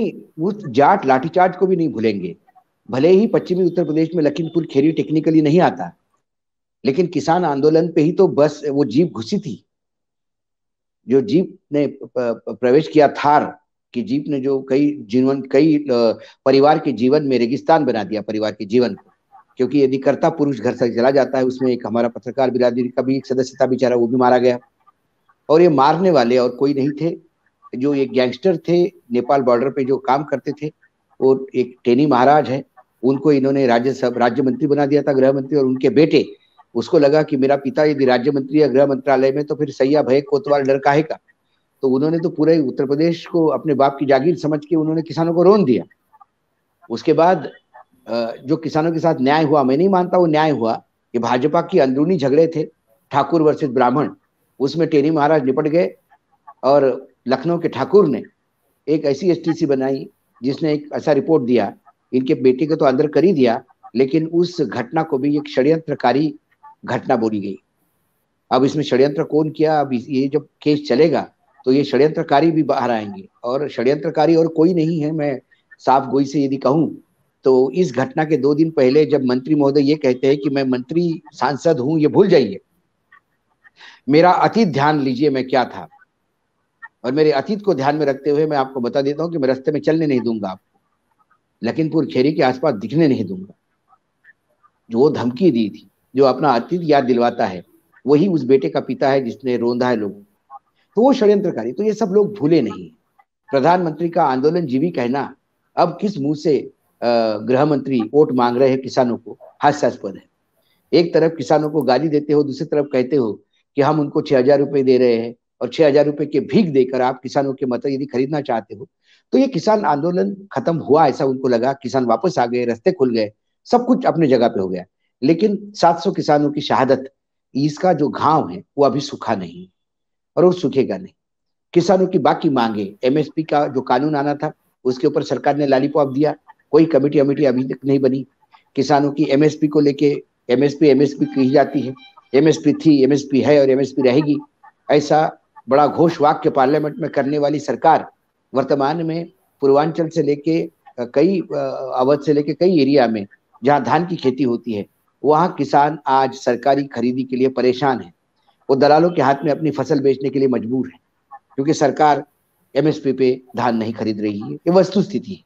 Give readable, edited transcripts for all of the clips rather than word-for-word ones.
नहीं, उस जाट लाठीचार्ज को भी नहीं भूलेंगे। भले ही पश्चिमी उत्तर प्रदेश में लखीमपुर खीरी टेक्निकली नहीं आता, लेकिन किसान आंदोलन पे ही तो बस वो जीप घुसी थी। जो जीप ने प्रवेश किया थार की जीप ने, जो कई परिवार के जीवन में रेगिस्तान बना दिया, परिवार के जीवन को। क्योंकि यदि कर्ता पुरुष घर से चला जाता है, उसमें एक हमारा पत्रकार बिरादरी का भी एक सदस्य था बेचारा, वो भी मारा गया। और ये मारने वाले और कोई नहीं थे, जो एक गैंगस्टर थे नेपाल बॉर्डर पे जो काम करते थे, और एक टेनी महाराज है, उनको इन्होंने राज्य मंत्री बना दिया था, गृह मंत्री। और उनके बेटे, उसको लगा कि मेरा पिता यदि राज्य मंत्री है गृह मंत्रालय में, तो फिर सैया भय कोतवाल डर काहे का। तो उन्होंने तो पूरे उत्तर प्रदेश को अपने बाप की जागीर समझ के उन्होंने किसानों को रोन दिया। उसके बाद जो किसानों के साथ न्याय हुआ, मैं नहीं मानता वो न्याय हुआ, ये भाजपा की अंदरूनी झगड़े थे, ठाकुर वर्सेस ब्राह्मण। उसमें टेनी महाराज निपट गए और लखनऊ के ठाकुर ने एक ऐसी एसटीसी बनाई जिसने एक ऐसा रिपोर्ट दिया, इनके बेटे को तो अंदर कर ही दिया, लेकिन उस घटना को भी एक षड्यंत्रकारी घटना बोली गई। अब इसमें षड्यंत्र कौन किया, अब ये जब केस चलेगा तो ये षड्यंत्रकारी भी बाहर आएंगे, और षड्यंत्रकारी और कोई नहीं है। मैं साफ गोई से यदि कहूं तो इस घटना के 2 दिन पहले जब मंत्री महोदय ये कहते हैं कि मैं मंत्री सांसद हूं, ये भूल जाइए, मेरा अतीत ध्यान लीजिए मैं क्या था, और मेरे अतीत को ध्यान में रखते हुए मैं आपको बता देता हूं कि मैं रास्ते में चलने नहीं दूंगा, आपको लखीमपुर खीरी के आसपास दिखने नहीं दूंगा। जो वो धमकी दी थी, जो अपना अतीत याद दिलवाता है, वही उस बेटे का पिता है जिसने रोंदा है लोगों। तो वो षड्यंत्रकारी, तो ये सब लोग भूले नहीं। प्रधानमंत्री का आंदोलन जीवी कहना अब किस मुंह से गृह मंत्री वोट मांग रहे हैं किसानों को, हास्यास्पद है। एक तरफ किसानों को गाली देते हो, दूसरी तरफ कहते हो कि हम उनको 6,000 रुपए दे रहे हैं, और 6,000 रुपए के भीख देकर आप किसानों के मत यदि खरीदना चाहते हो। तो ये किसान आंदोलन खत्म हुआ ऐसा उनको लगा, किसान वापस आ गए, रास्ते खुल गए, सब कुछ अपने जगह पे हो गया। लेकिन 700 किसानों की शहादत, इसका जो घाव है वो अभी सूखा नहीं, और वो सूखेगा नहीं। किसानों की बाकी मांगे, एमएसपी का जो कानून आना था उसके ऊपर सरकार ने लॉलीपॉप दिया, कोई कमेटी अभी तक नहीं बनी। किसानों की एमएसपी को लेके एमएसपी कही जाती है, एमएसपी थी, एमएसपी है और एमएसपी रहेगी, ऐसा बड़ा घोष वाक्य पार्लियामेंट में करने वाली सरकार वर्तमान में पूर्वांचल से लेके कई अवध से लेके कई एरिया में जहां धान की खेती होती है, वहां किसान आज सरकारी खरीदी के लिए परेशान है। वो दलालों के हाथ में अपनी फसल बेचने के लिए मजबूर है, क्योंकि सरकार एमएसपी पे धान नहीं खरीद रही है। ये वस्तु स्थिति है।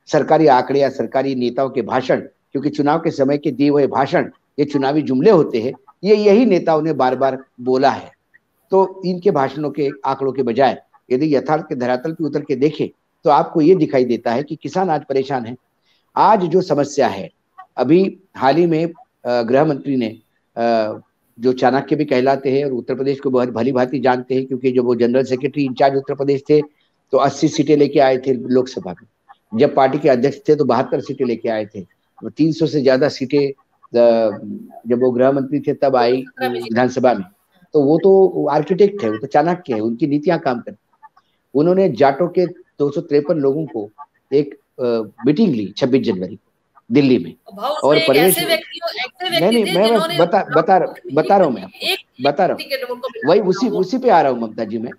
सरकारी आंकड़े या सरकारी नेताओं के भाषण, क्योंकि चुनाव के समय के दिए हुए भाषण ये चुनावी जुमले होते हैं, ये यही नेताओं ने बार बार बोला है। तो इनके भाषणों के आंकड़ों के बजाय यदि यथार्थ के धरातल पे उतर के देखें तो आपको ये दिखाई देता है कि किसान आज परेशान है। आज जो समस्या है, अभी हाल ही में गृह मंत्री ने, जो चाणक्य भी कहलाते हैं और उत्तर प्रदेश को बहुत भली भांति जानते हैं, क्योंकि जब वो general secretary in charge Uttar Pradesh थे तो 80 सीटें लेके आए थे लोकसभा में। जब पार्टी के अध्यक्ष थे तो 72 सीटें लेके आए थे। 300 से ज्यादा सीटें जब वो गृह मंत्री थे तब आई विधानसभा में। तो वो तो आर्किटेक्ट है, वो तो चाणक्य है, उनकी नीतियां काम करती। उन्होंने जाटों के 253 लोगों को एक मीटिंग ली 26 जनवरी दिल्ली में, और परिवेश नहीं मैं बता रहा हूँ, मैं बता रहा हूँ, वही उसी पे आ रहा हूँ ममता जी। मैं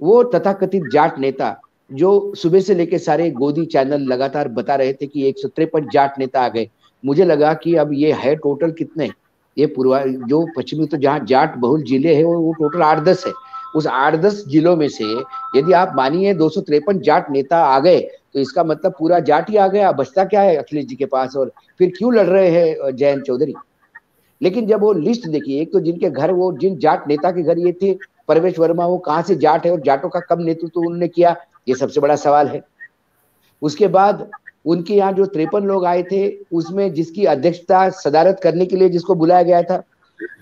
वो तथाकथित जाट नेता जो सुबह से लेके सारे गोदी चैनल लगातार बता रहे थे कि 153 जाट नेता आ गए। मुझे लगा कि अब ये है टोटल कितने, ये पूर्वा जो पश्चिमी तो जहाँ जाट बहुल जिले हैं वो टोटल 8-10 है। उस 8-10 जिलों में से यदि आप मानिए 253 जाट नेता आ गए तो इसका मतलब पूरा जाट ही आ गया। बचता क्या है अखिलेश जी के पास, और फिर क्यों लड़ रहे हैं जयंत चौधरी। लेकिन जब वो लिस्ट देखिए, एक तो जिनके घर, वो जिन जाट नेता के घर ये थे परवेश वर्मा, वो कहाँ से जाट है और जाटों का कब नेतृत्व उन्होंने किया, ये सबसे बड़ा सवाल है। उसके बाद उनके यहाँ जो 53 लोग आए थे उसमें जिसकी अध्यक्षता सदारत करने के लिए जिसको बुलाया गया था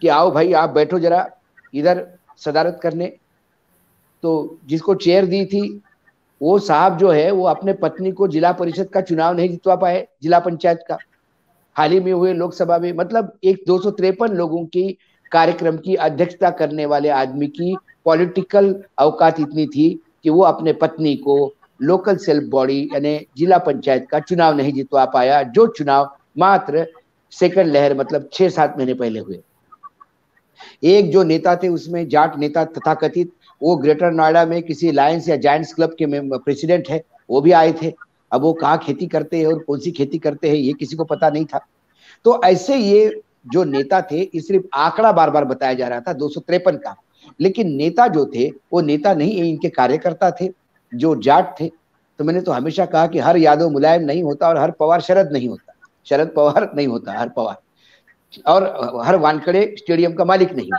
कि आओ भाई आप बैठो जरा इधर सदारत करने, तो जिसको चेयर दी थी वो साहब जो है वो अपने पत्नी को जिला परिषद का चुनाव नहीं जितवा पाए, जिला पंचायत का हाल ही में हुए लोकसभा में। मतलब एक 253 लोगों की कार्यक्रम की अध्यक्षता करने वाले आदमी की पॉलिटिकल औकात इतनी थी कि वो अपने पत्नी को लोकल सेल्फ बॉडी यानी जिला पंचायत का चुनाव नहीं जितवा पाया, जो चुनाव मात्र सेकंड लहर मतलब 6-7 महीने पहले हुए। एक जो नेता थे उसमें जाट नेता तथाकथित, वो ग्रेटर नोएडा में किसी लायंस या जायंट्स क्लब के प्रेसिडेंट है, वो भी आए थे। अब वो कहाँ खेती करते हैं और कौन सी खेती करते हैं ये किसी को पता नहीं था। तो ऐसे ये जो नेता थे, ये सिर्फ आंकड़ा बार बार बताया जा रहा था 253 का, लेकिन नेता जो थे वो नेता नहीं, इनके कार्यकर्ता थे जो जाट थे। तो मैंने तो हमेशा कहा कि हर यादव मुलायम नहीं होता और हर पवार शरद नहीं होता, शरद पवार नहीं होता हर पवार, और हर वानखेड़े स्टेडियम का मालिक नहीं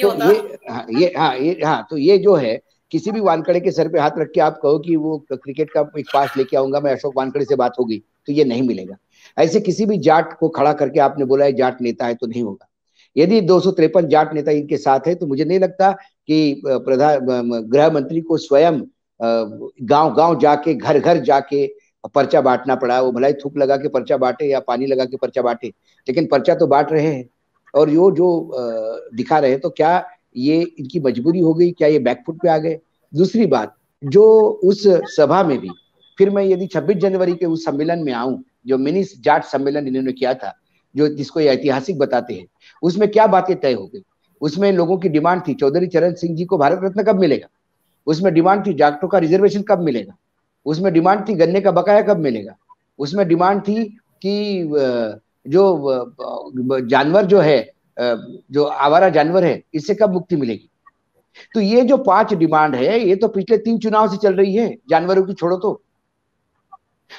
होता। तो ये जो है, किसी भी वानखेड़े के सर पे हाथ रख के आप कहो कि वो क्रिकेट का एक पास लेके आऊंगा मैं, अशोक वानखेड़े से बात होगी, तो ये नहीं मिलेगा। ऐसे किसी भी जाट को खड़ा करके आपने बोला है जाट नेता है, तो नहीं होगा। यदि 253 जाट नेता इनके साथ है तो मुझे नहीं लगता कि गृह मंत्री को स्वयं गांव गांव जाके, घर घर जाके पर्चा बांटना पड़ा। वो भलाई थूक लगा के पर्चा बांटे या पानी लगा के पर्चा बांटे, लेकिन पर्चा तो बांट रहे हैं। और यो जो दिखा रहे हैं, तो क्या ये इनकी मजबूरी हो गई, क्या ये बैकफुट पे आ गए? दूसरी बात, जो उस सभा में भी, फिर मैं यदि 26 जनवरी के उस सम्मेलन में आऊं, जो मिनी जाट सम्मेलन इन्होंने किया था, जो जिसको ये ऐतिहासिक बताते हैं, उसमें क्या बातें तय हो गई? उसमें लोगों की डिमांड थी चौधरी चरण सिंह जी को भारत रत्न कब मिलेगा, उसमें डिमांड थी जाटों का रिजर्वेशन कब मिलेगा, उसमें डिमांड थी गन्ने का बकाया कब मिलेगा, उसमें डिमांड थी कि जो जानवर जो है, जो आवारा जानवर है, इससे कब मुक्ति मिलेगी। तो ये जो 5 डिमांड है, ये तो पिछले 3 चुनाव से चल रही है, जानवरों की छोड़ो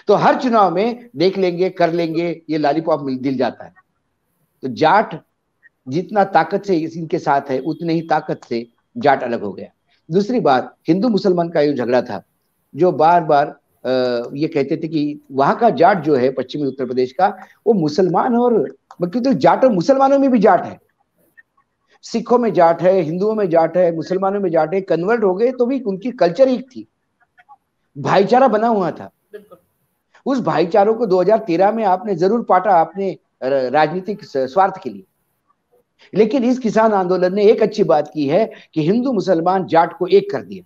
तो हर चुनाव में देख लेंगे, कर लेंगे, ये लॉलीपॉप दिल जाता है। तो जाट जितना ताकत से इनके साथ है, उतने ही ताकत से जाट अलग हो गया। दूसरी बात, हिंदू मुसलमान का ये झगड़ा था, जो बार बार ये कहते थे कि वहां का जाट जो है पश्चिमी उत्तर प्रदेश का, वो मुसलमान, और तो जाट और मुसलमानों में भी जाट है, सिखों में जाट है, हिंदुओं में जाट है, मुसलमानों में जाट है। कन्वर्ट हो गए तो भी उनकी कल्चर एक थी, भाईचारा बना हुआ था। उस भाईचारों को 2013 में आपने जरूर पाटा अपने राजनीतिक स्वार्थ के लिए। लेकिन इस किसान आंदोलन ने एक अच्छी बात की है कि हिंदू मुसलमान जाट को एक कर दिया।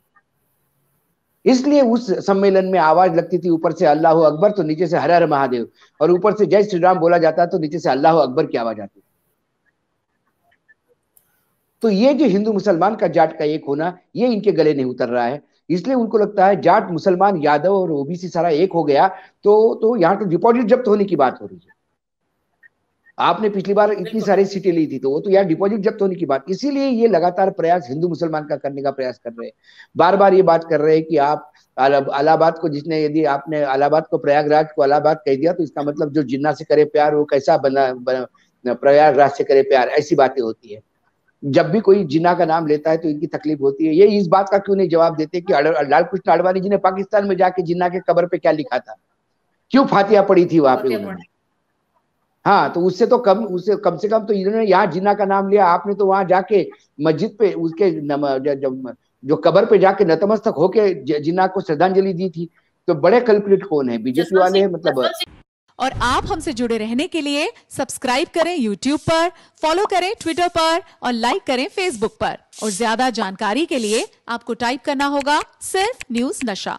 इसलिए उस सम्मेलन में आवाज लगती थी ऊपर से अल्लाह अकबर तो नीचे से हर हर महादेव, और ऊपर से जय श्री राम बोला जाता तो नीचे से अल्लाह अकबर की आवाज आती। तो ये जो हिंदू मुसलमान का जाट का एक होना, ये इनके गले नहीं उतर रहा है। इसलिए उनको लगता है जाट मुसलमान यादव और ओबीसी सारा एक हो गया तो यहाँ तो डिपॉजिट जब्त होने की बात हो रही है। आपने पिछली बार इतनी सारी सीटें ली थी, तो वो तो यार डिपॉजिट जब्त होने की बात। इसीलिए ये लगातार प्रयास हिंदू मुसलमान का करने का प्रयास कर रहे हैं। बार बार ये बात कर रहे हैं कि आप इलाहाबाद को, जिसने, यदि आपने इलाहाबाद को प्रयागराज को इलाहाबाद कह दिया, तो इसका मतलब जो जिन्ना से करे प्यार वो कैसा बना प्रयागराज से करे प्यार, ऐसी बातें होती है। जब भी कोई जिन्ना का नाम लेता है तो इनकी तकलीफ होती है। ये इस बात का क्यों नहीं जवाब देते कि लाल कृष्ण आडवाणी जी ने पाकिस्तान में जाके जिन्ना के कब्र पे क्या लिखा था, क्यों फातिया पड़ी थी वहां पे उन्होंने? हाँ, तो उससे कम से कम तो इन्होंने यहाँ जिन्ना का नाम लिया, आपने तो वहां जाके मस्जिद पे उसके जो कब्र पे जाके नतमस्तक होके जिन्ना को श्रद्धांजलि दी थी। तो बड़े कल्प्रिट कौन है? बीजेपी वाले हैं मतलब। और आप हमसे जुड़े रहने के लिए सब्सक्राइब करें YouTube पर, फॉलो करें Twitter पर और लाइक करें Facebook पर। और ज्यादा जानकारी के लिए आपको टाइप करना होगा सिर्फ न्यूज़ नशा।